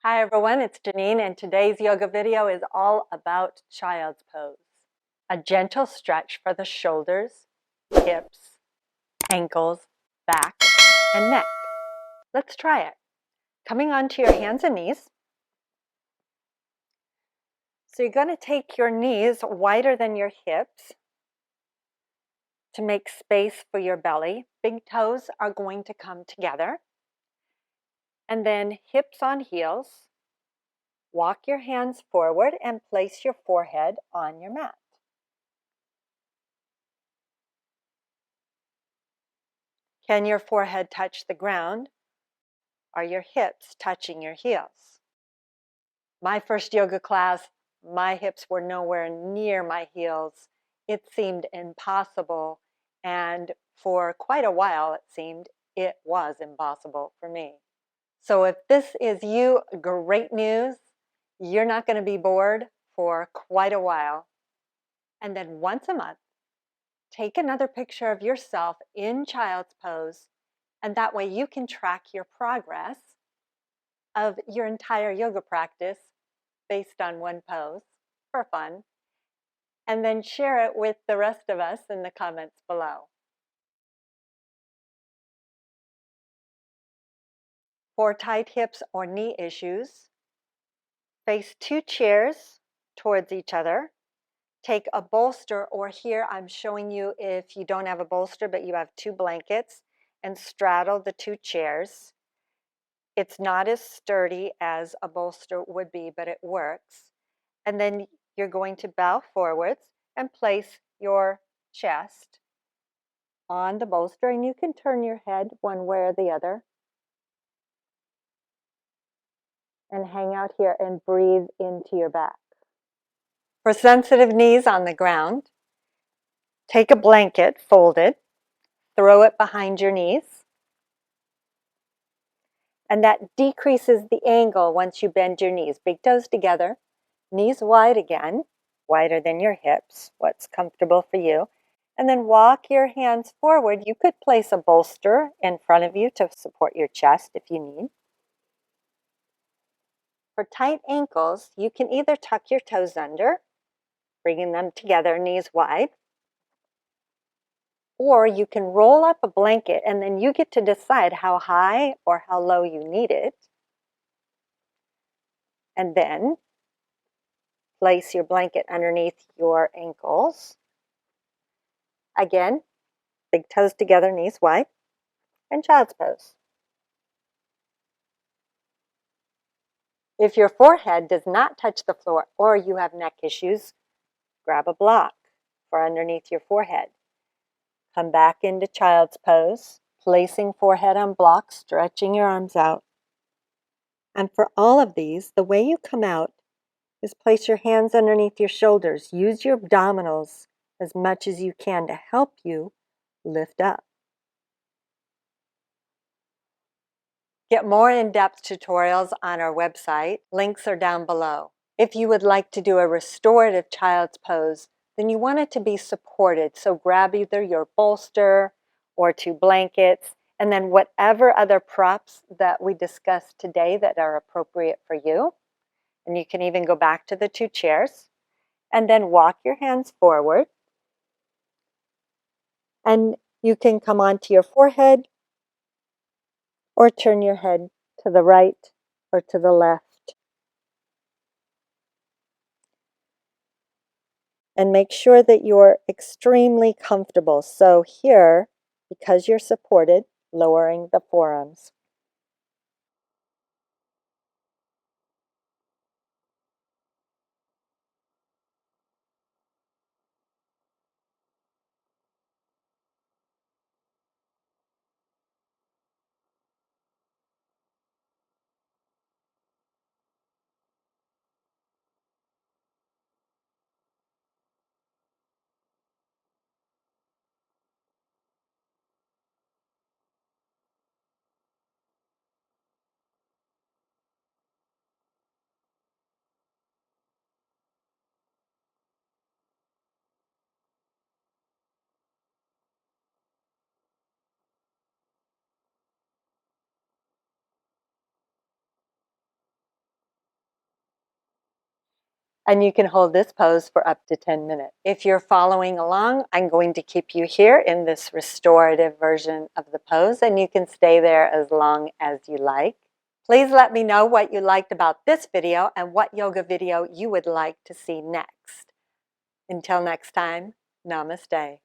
Hi everyone, it's Genene, and today's yoga video is all about child's pose. A gentle stretch for the shoulders, hips, ankles, back, and neck. Let's try it. Coming onto your hands and knees. So you're going to take your knees wider than your hips to make space for your belly. Big toes are going to come together. And then hips on heels. Walk your hands forward and place your forehead on your mat. Can your forehead touch the ground? Are your hips touching your heels? My first yoga class, my hips were nowhere near my heels. It seemed impossible, and for quite a while it seemed it was impossible for me. So if this is you, great news. You're not going to be bored for quite a while. And then once a month, take another picture of yourself in child's pose, and that way you can track your progress of your entire yoga practice based on one pose for fun, and then share it with the rest of us in the comments below. For tight hips or knee issues, face two chairs towards each other. Take a bolster, or here I'm showing you if you don't have a bolster but you have two blankets, and straddle the two chairs. It's not as sturdy as a bolster would be, but it works. And then you're going to bow forwards and place your chest on the bolster, and you can turn your head one way or the other and hang out here and breathe into your back. For sensitive knees on the ground, take a blanket folded, throw it behind your knees, and that decreases the angle once you bend your knees. Big toes together, knees wide again, wider than your hips, what's comfortable for you. And then walk your hands forward. You could place a bolster in front of you to support your chest if you need. For tight ankles, you can either tuck your toes under, bringing them together, knees wide, or you can roll up a blanket and then you get to decide how high or how low you need it. And then place your blanket underneath your ankles. Again, big toes together, knees wide, and child's pose. If your forehead does not touch the floor or you have neck issues, grab a block for underneath your forehead. Come back into child's pose, placing forehead on block, stretching your arms out. And for all of these, the way you come out is place your hands underneath your shoulders. Use your abdominals as much as you can to help you lift up. Get more in-depth tutorials on our website. Links are down below. If you would like to do a restorative child's pose, then you want it to be supported. So grab either your bolster or two blankets, and then whatever other props that we discussed today that are appropriate for you. And you can even go back to the two chairs, and then walk your hands forward. And you can come onto your forehead or turn your head to the right or to the left. And make sure that you're extremely comfortable. So here, because you're supported, lowering the forearms. And you can hold this pose for up to 10 minutes. If you're following along, I'm going to keep you here in this restorative version of the pose, and you can stay there as long as you like. Please let me know what you liked about this video and what yoga video you would like to see next. Until next time, namaste.